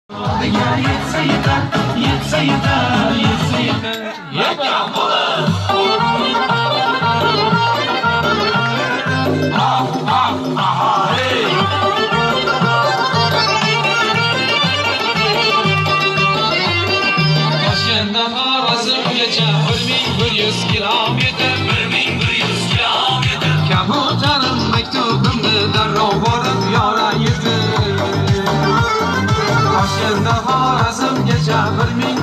Yetse yeter, yetse yeter, yetse yeter. Yeter bulur. Ah ah ah hey. Başkentden Arazım geçer 1100 kilometre. 1100 kilometre. Kabutanın mektubunu derrov borib yora yetim. Başkentdan Arazım geçer 1100